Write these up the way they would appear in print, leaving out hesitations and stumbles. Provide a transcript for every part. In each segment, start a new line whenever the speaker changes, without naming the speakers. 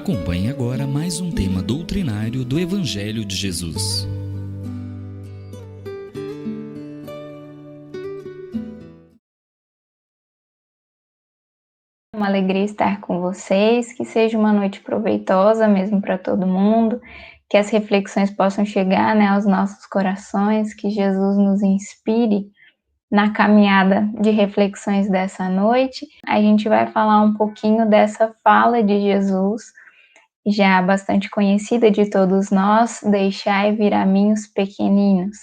Acompanhe agora mais um tema doutrinário do Evangelho de Jesus.
Uma alegria estar com vocês, que seja uma noite proveitosa mesmo para todo mundo, que as reflexões possam chegar, aos nossos corações, que Jesus nos inspire na caminhada de reflexões dessa noite. A gente vai falar um pouquinho dessa fala de Jesus, já bastante conhecida de todos nós: deixai vir a mim os pequeninos,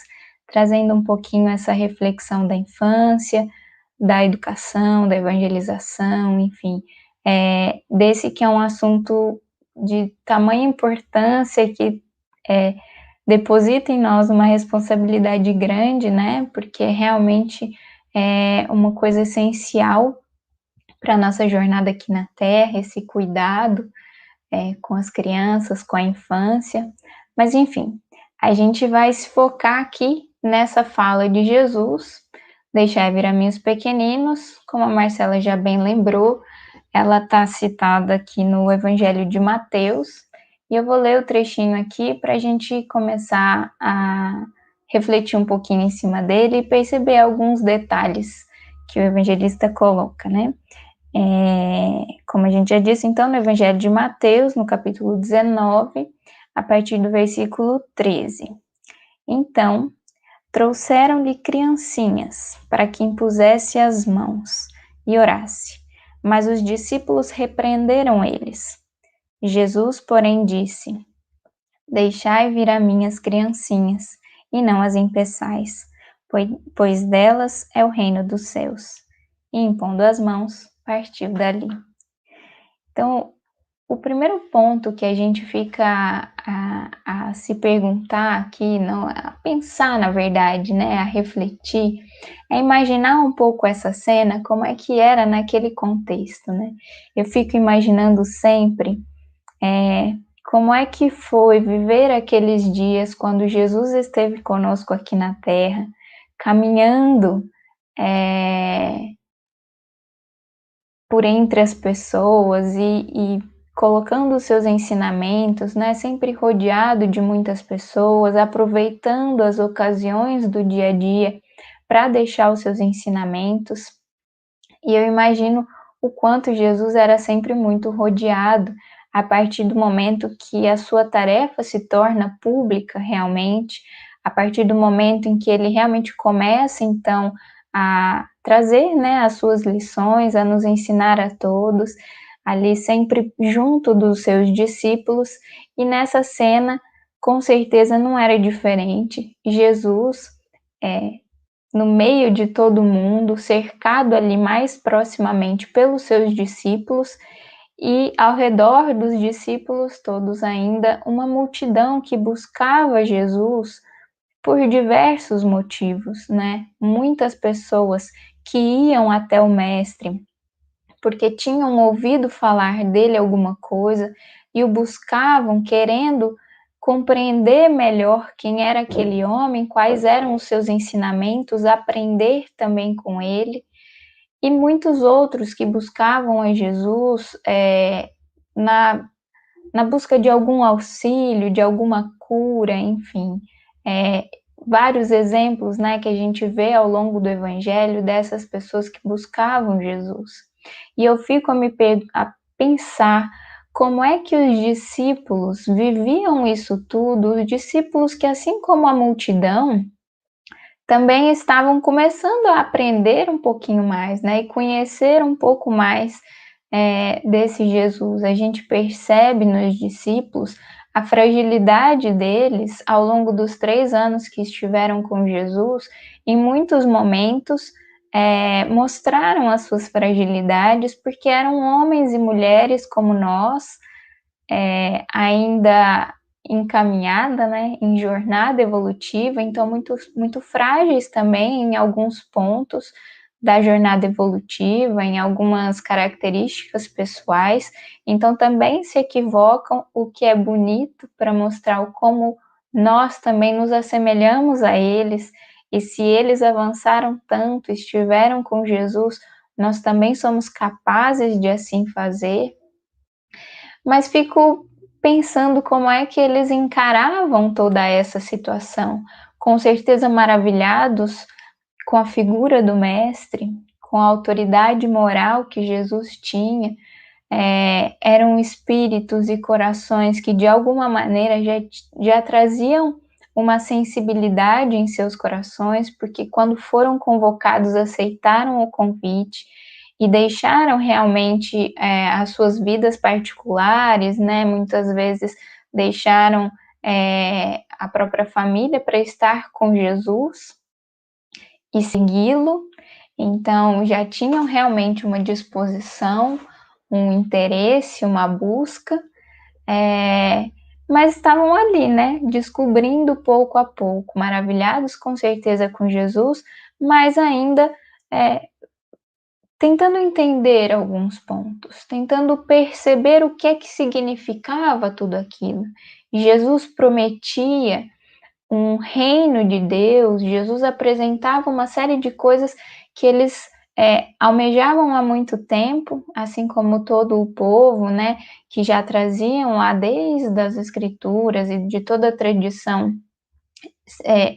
trazendo um pouquinho essa reflexão da infância, da educação, da evangelização, enfim, desse que é um assunto de tamanha importância, que deposita em nós uma responsabilidade grande, porque realmente é uma coisa essencial para a nossa jornada aqui na Terra, esse cuidado com as crianças, com a infância. Mas enfim, a gente vai se focar aqui nessa fala de Jesus: deixai vir a mim os pequeninos. Como a Marcela já bem lembrou, ela está citada aqui no Evangelho de Mateus, e eu vou ler o trechinho aqui para a gente começar a refletir um pouquinho em cima dele e perceber alguns detalhes que o evangelista coloca, Como a gente já disse, então, no Evangelho de Mateus, no capítulo 19, a partir do versículo 13. Então, trouxeram-lhe criancinhas, para que impusesse as mãos e orasse. Mas os discípulos repreenderam eles. Jesus, porém, disse: deixai vir a mim as criancinhas, e não as impeçais, pois delas é o reino dos céus. E impondo as mãos, partiu dali. Então, o primeiro ponto que a gente fica a se perguntar aqui, não, a pensar, na verdade, a refletir, é imaginar um pouco essa cena, como é que era naquele contexto, Eu fico imaginando sempre como é que foi viver aqueles dias quando Jesus esteve conosco aqui na Terra, caminhando por entre as pessoas e colocando os seus ensinamentos, sempre rodeado de muitas pessoas, aproveitando as ocasiões do dia a dia para deixar os seus ensinamentos. E eu imagino o quanto Jesus era sempre muito rodeado, a partir do momento que a sua tarefa se torna pública realmente, a partir do momento em que ele realmente começa, então, a trazer, as suas lições, a nos ensinar a todos, ali sempre junto dos seus discípulos. E nessa cena, com certeza não era diferente. Jesus, no meio de todo mundo, cercado ali mais proximamente pelos seus discípulos, e ao redor dos discípulos todos ainda uma multidão que buscava Jesus por diversos motivos, Muitas pessoas que iam até o mestre porque tinham ouvido falar dele alguma coisa e o buscavam, querendo compreender melhor quem era aquele homem, quais eram os seus ensinamentos, aprender também com ele. E muitos outros que buscavam a Jesus na busca de algum auxílio, de alguma cura, enfim. Vários exemplos, que a gente vê ao longo do Evangelho dessas pessoas que buscavam Jesus. E eu fico a pensar como é que os discípulos viviam isso tudo, os discípulos que, assim como a multidão, também estavam começando a aprender um pouquinho mais, e conhecer um pouco mais desse Jesus. A gente percebe nos discípulos a fragilidade deles ao longo dos 3 anos que estiveram com Jesus. Em muitos momentos mostraram as suas fragilidades, porque eram homens e mulheres como nós, ainda em caminhada, em jornada evolutiva, então muito frágeis também em alguns pontos da jornada evolutiva, em algumas características pessoais. Então também se equivocam, o que é bonito para mostrar como nós também nos assemelhamos a eles, e se eles avançaram tanto, estiveram com Jesus, nós também somos capazes de assim fazer. mas fico pensando como é que eles encaravam toda essa situação. Com certeza maravilhados com a figura do mestre, com a autoridade moral que Jesus tinha, eram espíritos e corações que de alguma maneira já traziam uma sensibilidade em seus corações, porque quando foram convocados aceitaram o convite e deixaram realmente as suas vidas particulares, né? Muitas vezes deixaram a própria família para estar com Jesus e segui-lo. Então já tinham realmente uma disposição, um interesse, uma busca, mas estavam ali, né, descobrindo pouco a pouco, maravilhados com certeza com Jesus, mas ainda tentando entender alguns pontos, tentando perceber o que é que significava tudo aquilo. Jesus prometia um reino de Deus, Jesus apresentava uma série de coisas que eles almejavam há muito tempo, assim como todo o povo, né, que já traziam lá desde as Escrituras e de toda a tradição,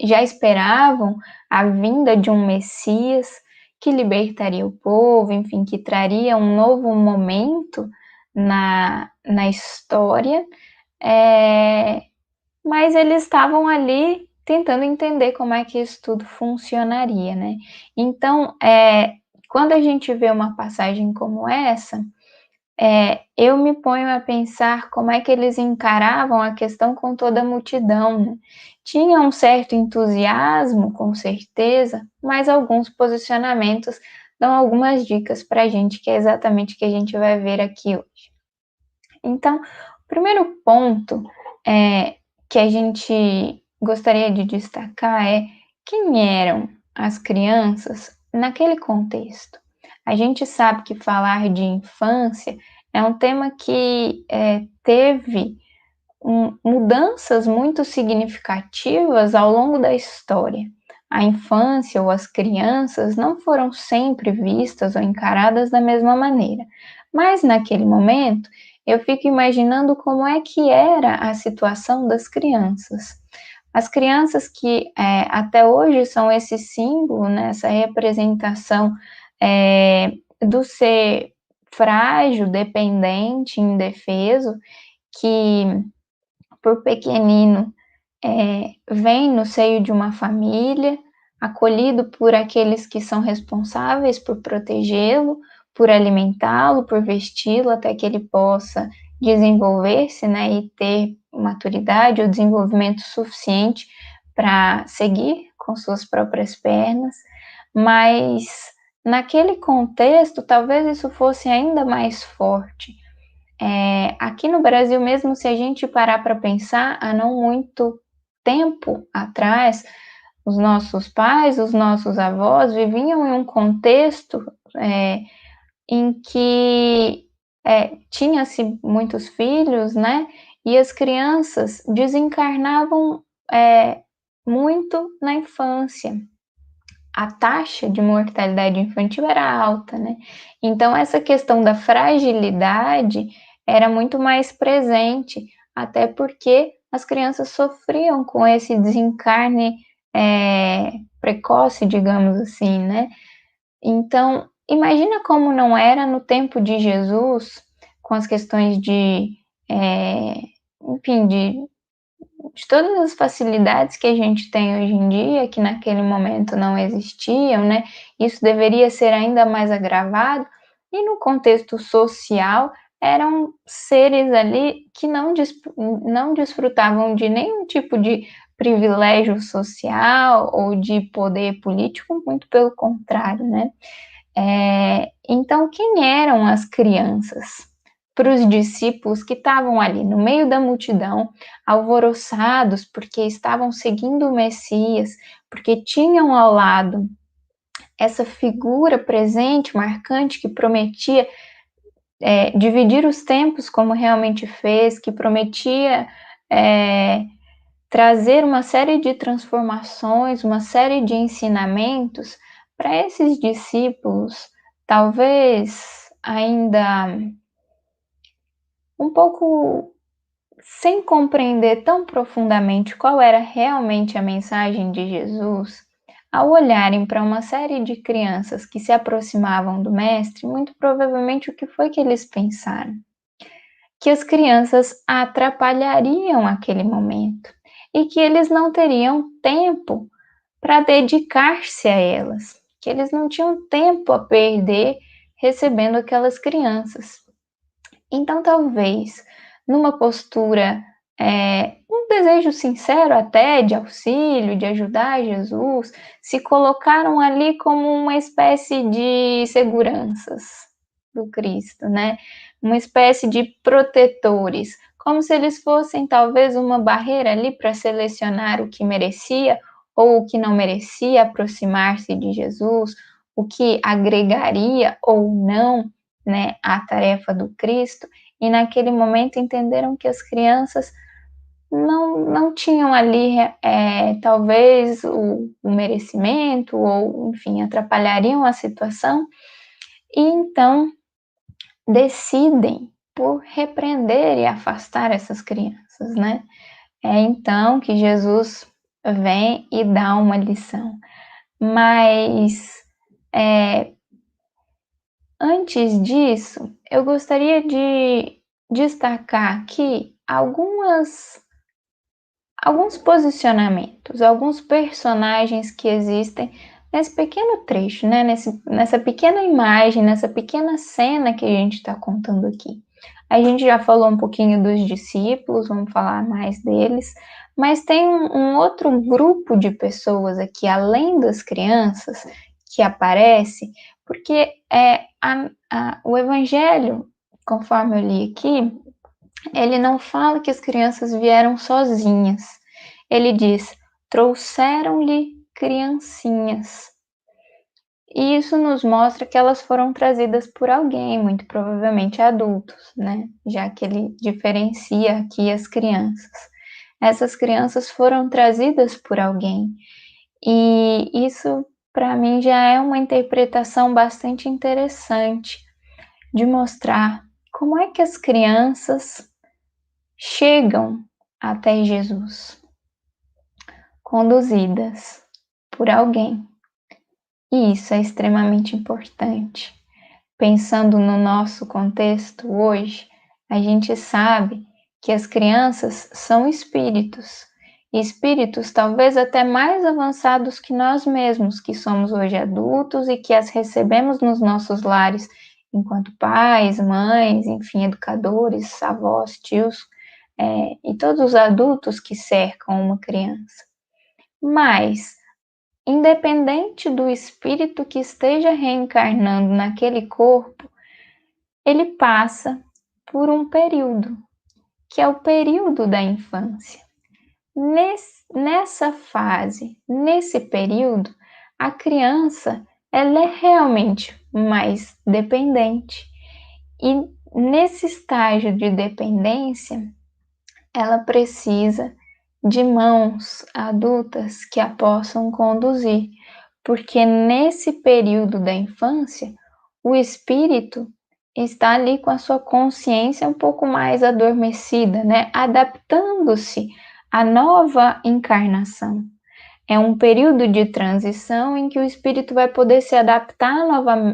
já esperavam a vinda de um Messias que libertaria o povo, enfim, que traria um novo momento na história, mas eles estavam ali tentando entender como é que isso tudo funcionaria, né? Então, quando a gente vê uma passagem como essa, eu me ponho a pensar como é que eles encaravam a questão com toda a multidão, né? Tinha um certo entusiasmo, com certeza, mas alguns posicionamentos dão algumas dicas para a gente, que é exatamente o que a gente vai ver aqui hoje. Então, o primeiro ponto que a gente gostaria de destacar é quem eram as crianças naquele contexto. A gente sabe que falar de infância é um tema que teve mudanças muito significativas ao longo da história. A infância ou as crianças não foram sempre vistas ou encaradas da mesma maneira, mas naquele momento eu fico imaginando como é que era a situação das crianças. As crianças que até hoje são esse símbolo, né, essa representação do ser frágil, dependente, indefeso, que por pequenino vem no seio de uma família, acolhido por aqueles que são responsáveis por protegê-lo, por alimentá-lo, por vesti-lo até que ele possa desenvolver-se, né, e ter maturidade ou desenvolvimento suficiente para seguir com suas próprias pernas, mas naquele contexto talvez isso fosse ainda mais forte. Aqui no Brasil mesmo, se a gente parar para pensar, há não muito tempo atrás, os nossos pais, os nossos avós viviam em um contexto em que tinha-se muitos filhos, né? E as crianças desencarnavam muito na infância. A taxa de mortalidade infantil era alta, né? Então, essa questão da fragilidade era muito mais presente, até porque as crianças sofriam com esse desencarne precoce, digamos assim, né? Então, imagina como não era no tempo de Jesus, com as questões enfim, de todas as facilidades que a gente tem hoje em dia, que naquele momento não existiam, né? Isso deveria ser ainda mais agravado, e no contexto social, eram seres ali que não desfrutavam de nenhum tipo de privilégio social ou de poder político, muito pelo contrário, né? Então, quem eram as crianças? Para os discípulos que estavam ali no meio da multidão, alvoroçados porque estavam seguindo o Messias, porque tinham ao lado essa figura presente, marcante, que prometia dividir os tempos como realmente fez, que prometia trazer uma série de transformações, uma série de ensinamentos para esses discípulos, talvez ainda um pouco sem compreender tão profundamente qual era realmente a mensagem de Jesus, ao olharem para uma série de crianças que se aproximavam do Mestre, muito provavelmente o que foi que eles pensaram? Que as crianças atrapalhariam aquele momento e que eles não teriam tempo para dedicar-se a elas, que eles não tinham tempo a perder recebendo aquelas crianças. Então, talvez, numa postura, um desejo sincero até de auxílio, de ajudar Jesus, se colocaram ali como uma espécie de seguranças do Cristo, né? Uma espécie de protetores, como se eles fossem talvez uma barreira ali para selecionar o que merecia ou o que não merecia aproximar-se de Jesus, o que agregaria ou não, né, a tarefa do Cristo, e naquele momento entenderam que as crianças não tinham ali, talvez o merecimento, ou enfim, atrapalhariam a situação, e então decidem por repreender e afastar essas crianças, né? É então que Jesus vem e dá uma lição. Mas antes disso, eu gostaria de destacar aqui alguns posicionamentos, alguns personagens que existem nesse pequeno trecho, né? Nessa pequena imagem, nessa pequena cena que a gente está contando aqui. A gente já falou um pouquinho dos discípulos, vamos falar mais deles, mas tem um outro grupo de pessoas aqui, além das crianças, que aparece, porque o Evangelho, conforme eu li aqui, ele não fala que as crianças vieram sozinhas. Ele diz: trouxeram-lhe criancinhas. E isso nos mostra que elas foram trazidas por alguém, muito provavelmente adultos, né? Já que ele diferencia aqui as crianças. Essas crianças foram trazidas por alguém. E isso, para mim, já é uma interpretação bastante interessante de mostrar como é que as crianças chegam até Jesus, conduzidas por alguém. E isso é extremamente importante. Pensando no nosso contexto hoje, a gente sabe que as crianças são espíritos talvez até mais avançados que nós mesmos, que somos hoje adultos e que as recebemos nos nossos lares enquanto pais, mães, enfim, educadores, avós, tios, e todos os adultos que cercam uma criança. Mas, independente do espírito que esteja reencarnando naquele corpo, ele passa por um período, que é o período da infância. Nessa fase, nesse período, a criança ela é realmente mais dependente. E nesse estágio de dependência, ela precisa de mãos adultas que a possam conduzir, porque nesse período da infância, o espírito está ali com a sua consciência um pouco mais adormecida, né? Adaptando-se à nova encarnação. É um período de transição em que o espírito vai poder se adaptar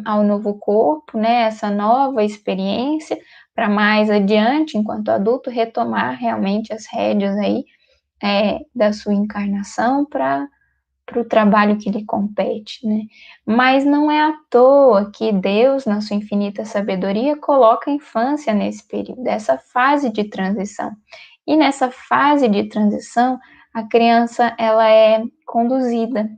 ao novo corpo, né? Essa nova experiência, para mais adiante, enquanto adulto, retomar realmente as rédeas aí da sua encarnação para o trabalho que lhe compete, né? Mas não é à toa que Deus, na sua infinita sabedoria, coloca a infância nesse período, essa fase de transição. E nessa fase de transição, a criança ela é conduzida,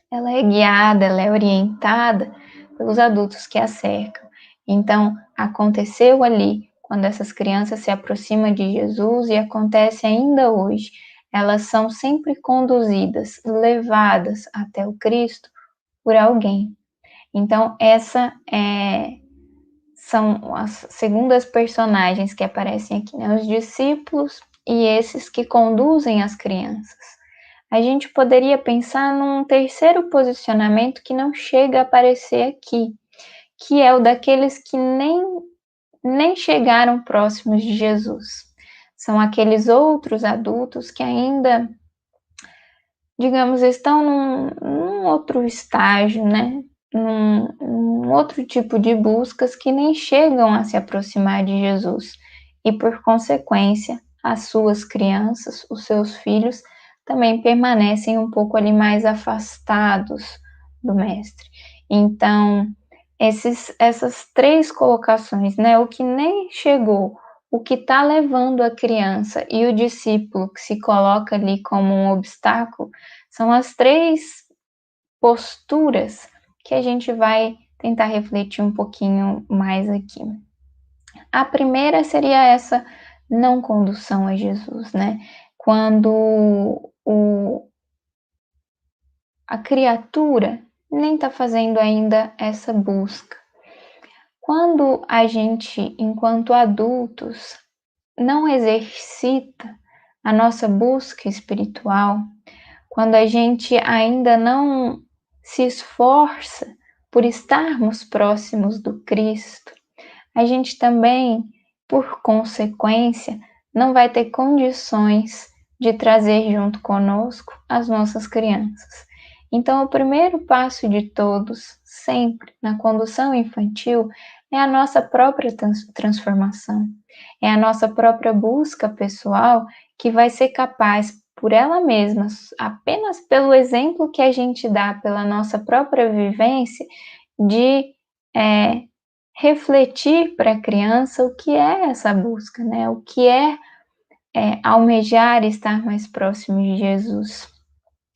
ela é guiada, ela é orientada pelos adultos que a cercam. Então, aconteceu ali, quando essas crianças se aproximam de Jesus, e acontece ainda hoje, elas são sempre conduzidas, levadas até o Cristo por alguém. Então, são as segundas personagens que aparecem aqui, né? Os discípulos e esses que conduzem as crianças. A gente poderia pensar num terceiro posicionamento que não chega a aparecer aqui, que é o daqueles que nem nem chegaram próximos de Jesus. São aqueles outros adultos que ainda, digamos, estão num outro estágio, né? Num outro tipo de buscas que nem chegam a se aproximar de Jesus. E, por consequência, as suas crianças, os seus filhos, também permanecem um pouco ali mais afastados do Mestre. Então, essas três colocações, né? O que nem chegou, o que está levando a criança e o discípulo que se coloca ali como um obstáculo, são as três posturas que a gente vai tentar refletir um pouquinho mais aqui. A primeira seria essa não condução a Jesus, né? Quando a criatura nem está fazendo ainda essa busca. Quando a gente, enquanto adultos, não exercita a nossa busca espiritual, quando a gente ainda não se esforça por estarmos próximos do Cristo, a gente também, por consequência, não vai ter condições de trazer junto conosco as nossas crianças. Então, o primeiro passo de todos, sempre na condução infantil, é a nossa própria transformação, é a nossa própria busca pessoal que vai ser capaz, por ela mesma, apenas pelo exemplo que a gente dá, pela nossa própria vivência, de refletir para a criança o que é essa busca, né? O que é almejar estar mais próximo de Jesus.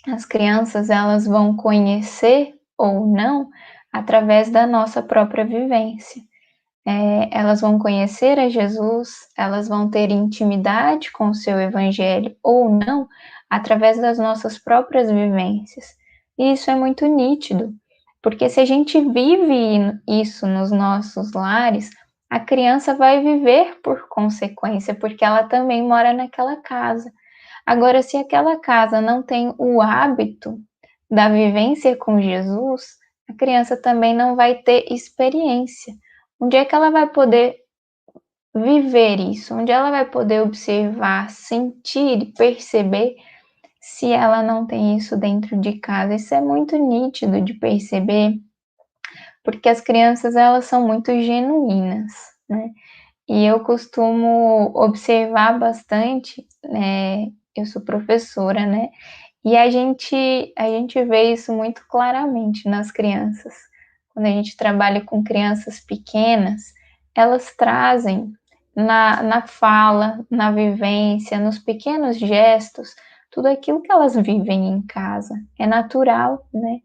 As crianças, elas vão conhecer ou não através da nossa própria vivência. Elas vão conhecer a Jesus, elas vão ter intimidade com o seu evangelho ou não através das nossas próprias vivências. E isso é muito nítido, porque se a gente vive isso nos nossos lares, a criança vai viver por consequência, porque ela também mora naquela casa. Agora, se aquela casa não tem o hábito da vivência com Jesus, a criança também não vai ter experiência. Onde é que ela vai poder viver isso? Onde ela vai poder observar, sentir e perceber se ela não tem isso dentro de casa? Isso é muito nítido de perceber, porque as crianças, elas são muito genuínas, né? E eu costumo observar bastante, né? Eu sou professora, né? E a gente vê isso muito claramente nas crianças. Quando a gente trabalha com crianças pequenas, elas trazem na fala, na vivência, nos pequenos gestos, tudo aquilo que elas vivem em casa. É natural, né?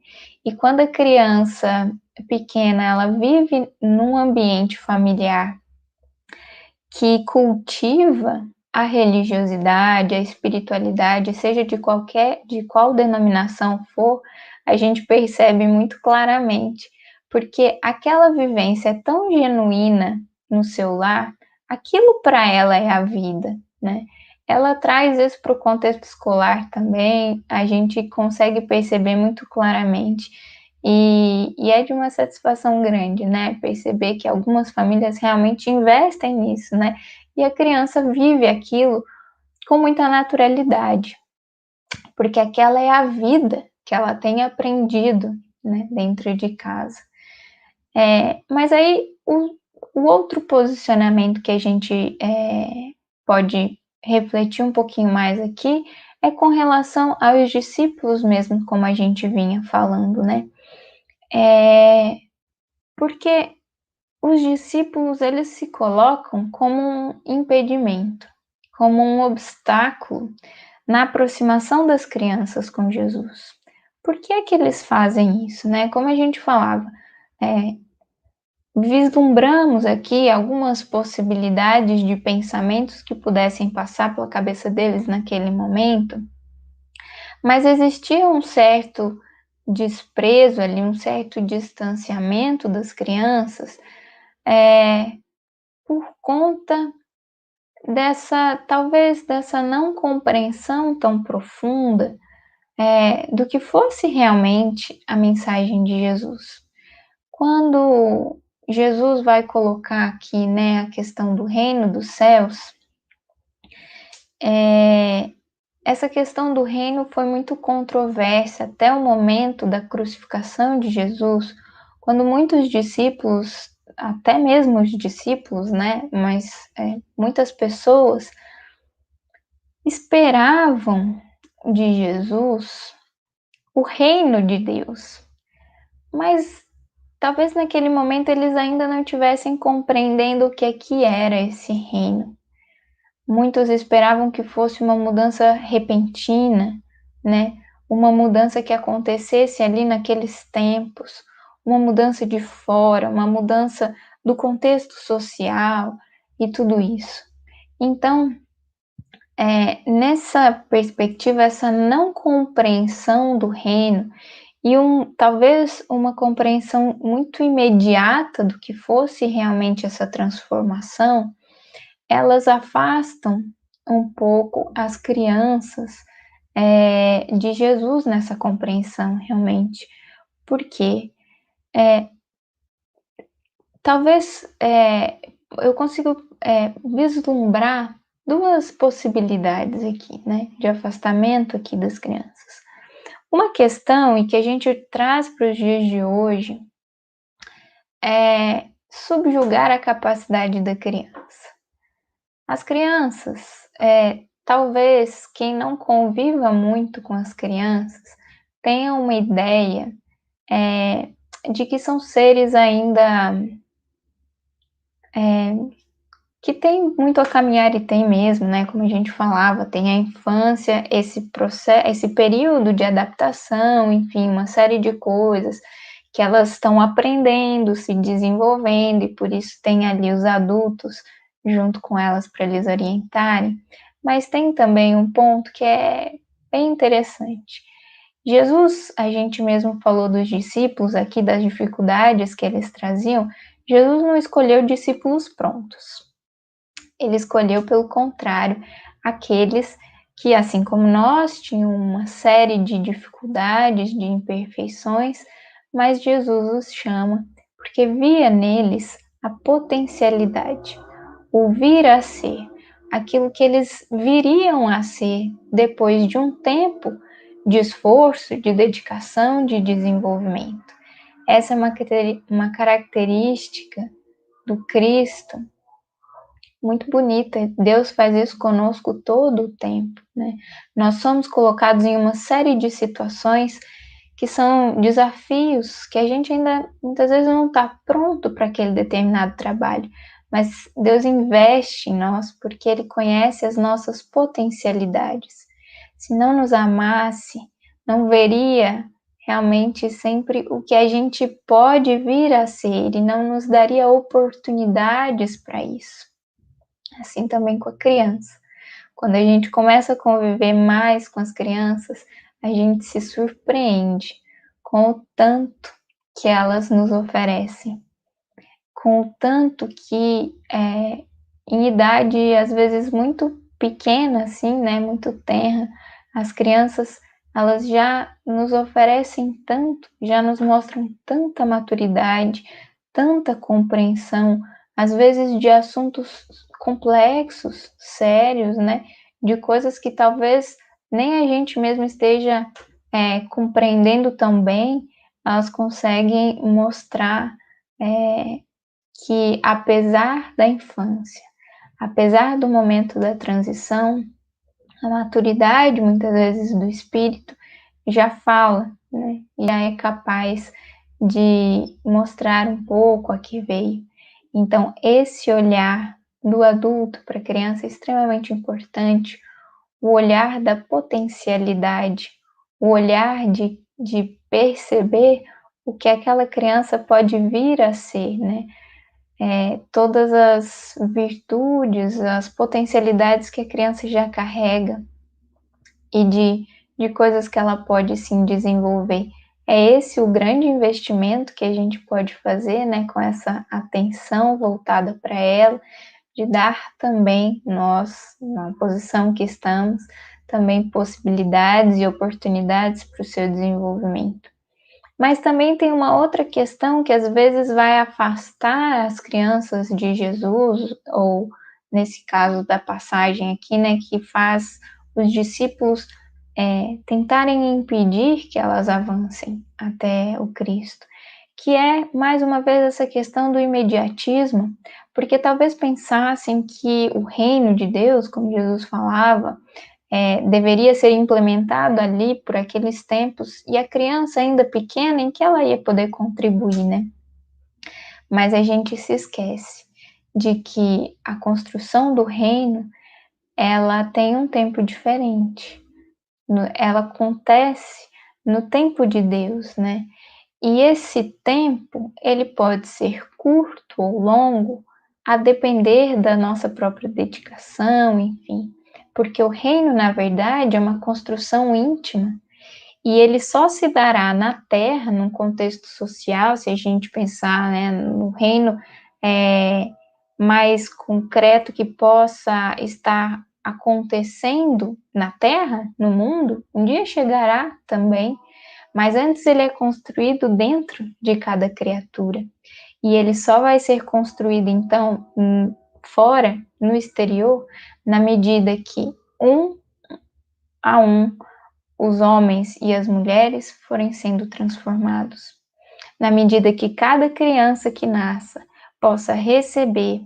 E quando a criança pequena, ela vive num ambiente familiar que cultiva a religiosidade, a espiritualidade, seja de qual denominação for, a gente percebe muito claramente, porque aquela vivência é tão genuína no seu lar, aquilo para ela é a vida, né? Ela traz isso para o contexto escolar também, a gente consegue perceber muito claramente. E é de uma satisfação grande, né? Perceber que algumas famílias realmente investem nisso, né? E a criança vive aquilo com muita naturalidade, porque aquela é a vida que ela tem aprendido, né, dentro de casa. Mas aí o outro posicionamento que a gente pode refletir um pouquinho mais aqui é com relação aos discípulos mesmo, como a gente vinha falando, né? Porque os discípulos, eles se colocam como um impedimento, como um obstáculo na aproximação das crianças com Jesus. Por que é que eles fazem isso, né? Como a gente falava, vislumbramos aqui algumas possibilidades de pensamentos que pudessem passar pela cabeça deles naquele momento, mas existia um certo desprezo ali, um certo distanciamento das crianças, por conta talvez dessa não compreensão tão profunda do que fosse realmente a mensagem de Jesus. Quando Jesus vai colocar aqui, né, a questão do reino dos céus, essa questão do reino foi muito controversa até o momento da crucificação de Jesus, quando muitos discípulos, até mesmo os discípulos, né, mas muitas pessoas esperavam de Jesus o reino de Deus, mas talvez naquele momento eles ainda não estivessem compreendendo o que era esse reino. Muitos esperavam que fosse uma mudança repentina, né? Uma mudança que acontecesse ali naqueles tempos, uma mudança de fora, uma mudança do contexto social e tudo isso. Então, nessa perspectiva, essa não compreensão do reino e talvez uma compreensão muito imediata do que fosse realmente essa transformação, elas afastam um pouco as crianças de Jesus nessa compreensão, realmente. Porque talvez eu consigo vislumbrar duas possibilidades aqui, né, de afastamento aqui das crianças. Uma questão e que a gente traz para os dias de hoje é subjugar a capacidade da criança. As crianças, talvez quem não conviva muito com as crianças tenha uma ideia de que são seres ainda que tem muito a caminhar, e tem mesmo, né, como a gente falava, tem a infância, esse período de adaptação, enfim, uma série de coisas que elas estão aprendendo, se desenvolvendo, e por isso tem ali os adultos junto com elas para eles orientarem. Mas tem também um ponto que é bem interessante. Jesus, a gente mesmo falou dos discípulos aqui, das dificuldades que eles traziam. Jesus não escolheu discípulos prontos. Ele escolheu, pelo contrário, aqueles que, assim como nós, tinham uma série de dificuldades, de imperfeições, mas Jesus os chama porque via neles a potencialidade, o vir a ser, aquilo que eles viriam a ser depois de um tempo de esforço, de dedicação, de desenvolvimento. Essa é uma característica do Cristo muito bonita. Deus faz isso conosco todo o tempo, né? Nós somos colocados em uma série de situações que são desafios que a gente ainda muitas vezes não está pronto para aquele determinado trabalho, mas Deus investe em nós porque Ele conhece as nossas potencialidades. Se não nos amasse, não veria realmente sempre o que a gente pode vir a ser e não nos daria oportunidades para isso. Assim também com a criança. Quando a gente começa a conviver mais com as crianças, a gente se surpreende com o tanto que elas nos oferecem, com o tanto que em idade às vezes muito pequena, assim, né, muito tenra, as crianças elas já nos oferecem tanto, já nos mostram tanta maturidade, tanta compreensão, às vezes de assuntos complexos, sérios, né, de coisas que talvez nem a gente mesmo esteja compreendendo tão bem, elas conseguem mostrar que apesar da infância, apesar do momento da transição, a maturidade muitas vezes do espírito já fala, né? Já é capaz de mostrar um pouco a que veio. Então, esse olhar do adulto para a criança é extremamente importante, o olhar da potencialidade, o olhar de perceber o que aquela criança pode vir a ser, né? Todas as virtudes, as potencialidades que a criança já carrega e de coisas que ela pode sim desenvolver. É esse o grande investimento que a gente pode fazer, né, com essa atenção voltada para ela, de dar também nós, na posição que estamos, também possibilidades e oportunidades para o seu desenvolvimento. Mas também tem uma outra questão que às vezes vai afastar as crianças de Jesus, ou nesse caso da passagem aqui, né, que faz os discípulos tentarem impedir que elas avancem até o Cristo, que é, mais uma vez, essa questão do imediatismo, porque talvez pensassem que o reino de Deus, como Jesus falava, deveria ser implementado ali por aqueles tempos, e a criança ainda pequena, em que ela ia poder contribuir, né? Mas a gente se esquece de que a construção do reino, ela tem um tempo diferente. Ela acontece no tempo de Deus, né? E esse tempo, ele pode ser curto ou longo, a depender da nossa própria dedicação, enfim. Porque o reino, na verdade, é uma construção íntima e ele só se dará na Terra, num contexto social, se a gente pensar, né, no reino mais concreto que possa estar acontecendo na Terra, no mundo, um dia chegará também, mas antes ele é construído dentro de cada criatura. E ele só vai ser construído, então, fora, no exterior, na medida que um a um os homens e as mulheres forem sendo transformados. Na medida que cada criança que nasça possa receber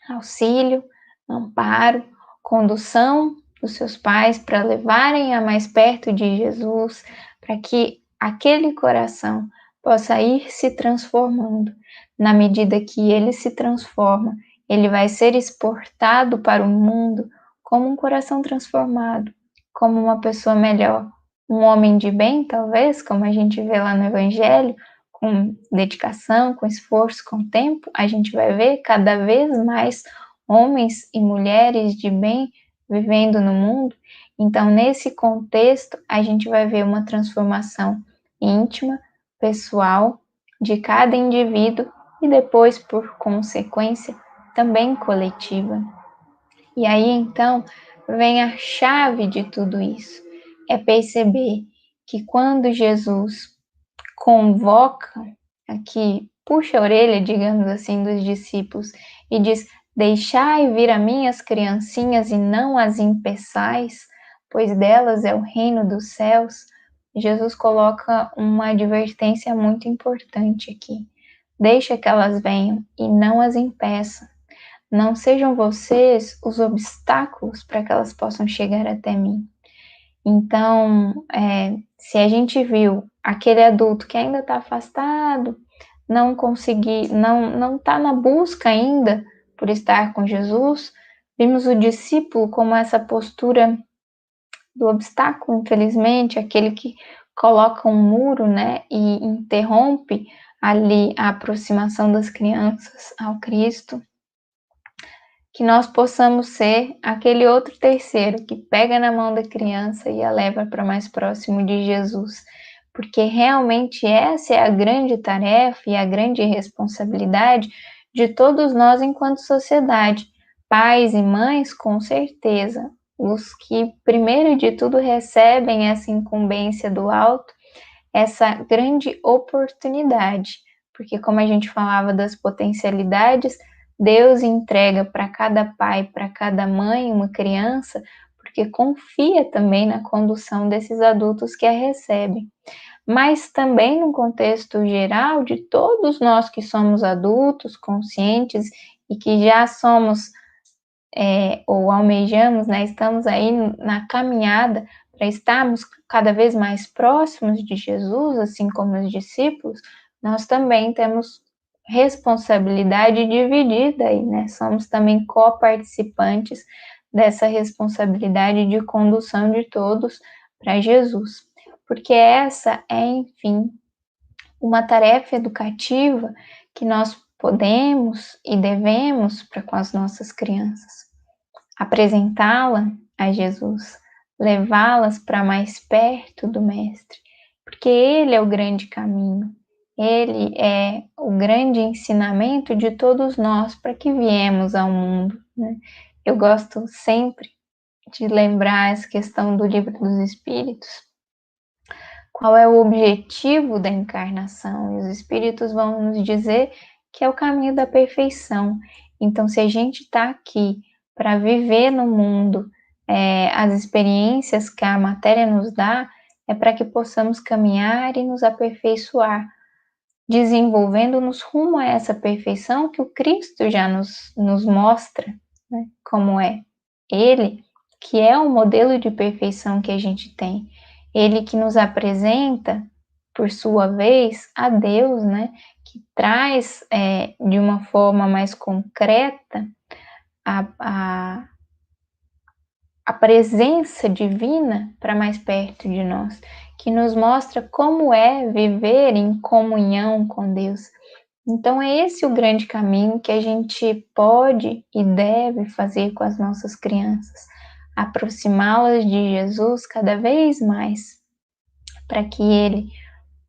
auxílio, amparo, condução dos seus pais para levarem a mais perto de Jesus, para que aquele coração possa ir se transformando. Na medida que ele se transforma, ele vai ser exportado para o mundo como um coração transformado, como uma pessoa melhor, um homem de bem, talvez, como a gente vê lá no Evangelho, com dedicação, com esforço, com tempo, a gente vai ver cada vez mais homens e mulheres de bem vivendo no mundo. Então, nesse contexto, a gente vai ver uma transformação íntima, pessoal, de cada indivíduo e depois, por consequência, também coletiva. E aí, então, vem a chave de tudo isso, é perceber que quando Jesus convoca, aqui puxa a orelha, digamos assim, dos discípulos e diz: deixai vir a mim as criancinhas e não as impeçais, pois delas é o reino dos céus. Jesus coloca uma advertência muito importante aqui. Deixa que elas venham e não as impeça. Não sejam vocês os obstáculos para que elas possam chegar até mim. Então, se a gente viu aquele adulto que ainda está afastado, não está na busca ainda por estar com Jesus, vimos o discípulo como essa postura do obstáculo, infelizmente, aquele que coloca um muro, né, e interrompe ali a aproximação das crianças ao Cristo. Que nós possamos ser aquele outro terceiro que pega na mão da criança e a leva para mais próximo de Jesus, porque realmente essa é a grande tarefa e a grande responsabilidade de todos nós enquanto sociedade, pais e mães, com certeza, os que primeiro de tudo recebem essa incumbência do alto, essa grande oportunidade, porque como a gente falava das potencialidades, Deus entrega para cada pai, para cada mãe, uma criança, porque confia também na condução desses adultos que a recebem. Mas também no contexto geral de todos nós que somos adultos, conscientes e que já somos ou almejamos, né, estamos aí na caminhada para estarmos cada vez mais próximos de Jesus, assim como os discípulos, nós também temos responsabilidade dividida aí, né? Somos também coparticipantes dessa responsabilidade de condução de todos para Jesus, porque essa é, enfim, uma tarefa educativa que nós podemos e devemos para com as nossas crianças. Apresentá-la a Jesus, levá-las para mais perto do Mestre, porque Ele é o grande caminho, Ele é o grande ensinamento de todos nós para que viemos ao mundo, né? Eu gosto sempre de lembrar essa questão do Livro dos Espíritos, qual é o objetivo da encarnação. E os espíritos vão nos dizer que é o caminho da perfeição. Então, se a gente está aqui para viver no mundo as experiências que a matéria nos dá, é para que possamos caminhar e nos aperfeiçoar, desenvolvendo-nos rumo a essa perfeição que o Cristo já nos mostra, né, como é. Ele que é o modelo de perfeição que a gente tem. Ele que nos apresenta, por sua vez, a Deus, né, que traz de uma forma mais concreta a presença divina para mais perto de nós, que nos mostra como é viver em comunhão com Deus. Então é esse o grande caminho que a gente pode e deve fazer com as nossas crianças, aproximá-las de Jesus cada vez mais, para que Ele,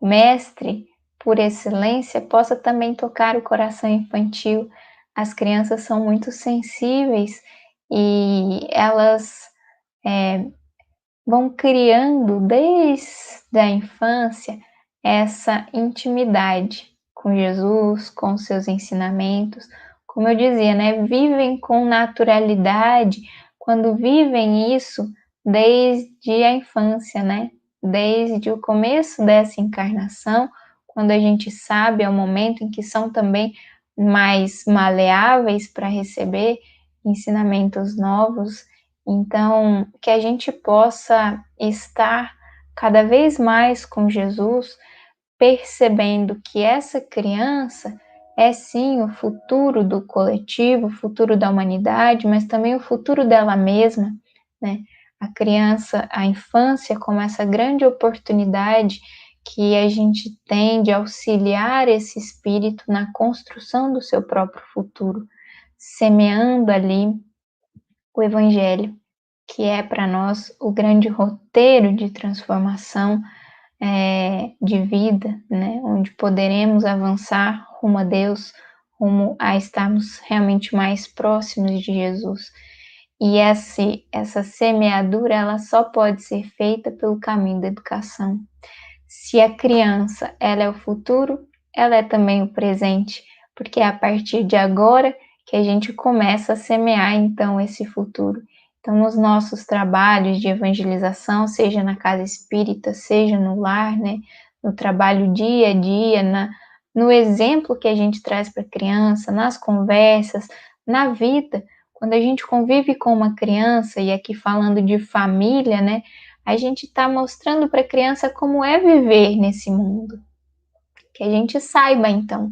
Mestre por excelência, possa também tocar o coração infantil. As crianças são muito sensíveis e elas vão criando desde a infância essa intimidade com Jesus, com seus ensinamentos. Como eu dizia, né, vivem com naturalidade quando vivem isso desde a infância, né? Desde o começo dessa encarnação, quando a gente sabe, é o momento em que são também mais maleáveis para receber ensinamentos novos. Então, que a gente possa estar cada vez mais com Jesus, percebendo que essa criança é sim o futuro do coletivo, o futuro da humanidade, mas também o futuro dela mesma, né? A criança, a infância, como essa grande oportunidade que a gente tem de auxiliar esse espírito na construção do seu próprio futuro, semeando ali o Evangelho, que é para nós o grande roteiro de transformação de vida, né? Onde poderemos avançar rumo a Deus, rumo a estarmos realmente mais próximos de Jesus. E essa semeadura, ela só pode ser feita pelo caminho da educação. Se a criança, ela é o futuro, ela é também o presente, porque é a partir de agora que a gente começa a semear, então, esse futuro. Então, nos nossos trabalhos de evangelização, seja na casa espírita, seja no lar, né, no trabalho dia a dia, no exemplo que a gente traz para a criança, nas conversas, na vida, quando a gente convive com uma criança, e aqui falando de família, né, a gente está mostrando para a criança como é viver nesse mundo. Que a gente saiba, então,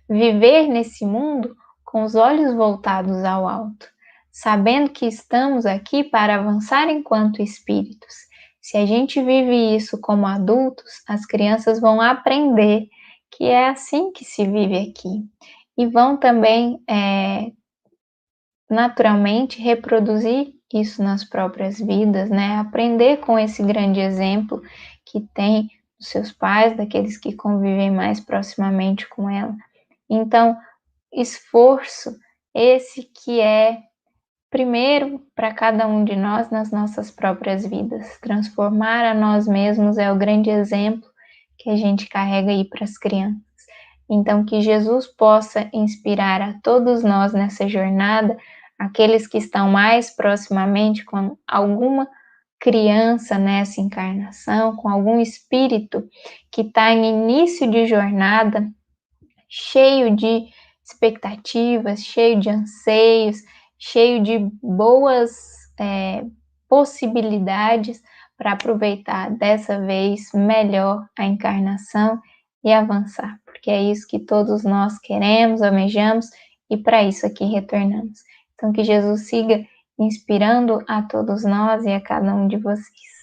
viver nesse mundo com os olhos voltados ao alto, sabendo que estamos aqui para avançar enquanto espíritos. Se a gente vive isso como adultos, as crianças vão aprender que é assim que se vive aqui. E vão também, naturalmente, reproduzir isso nas próprias vidas, né? Aprender com esse grande exemplo que tem dos seus pais, daqueles que convivem mais proximamente com ela. Então, esforço esse que é primeiro para cada um de nós nas nossas próprias vidas. Transformar a nós mesmos é o grande exemplo que a gente carrega aí para as crianças. Então, que Jesus possa inspirar a todos nós nessa jornada, aqueles que estão mais proximamente com alguma criança nessa encarnação, com algum espírito que está em início de jornada, cheio de expectativas, cheio de anseios, cheio de boas possibilidades para aproveitar dessa vez melhor a encarnação e avançar, porque é isso que todos nós queremos, almejamos e para isso aqui retornamos. Então que Jesus siga inspirando a todos nós e a cada um de vocês.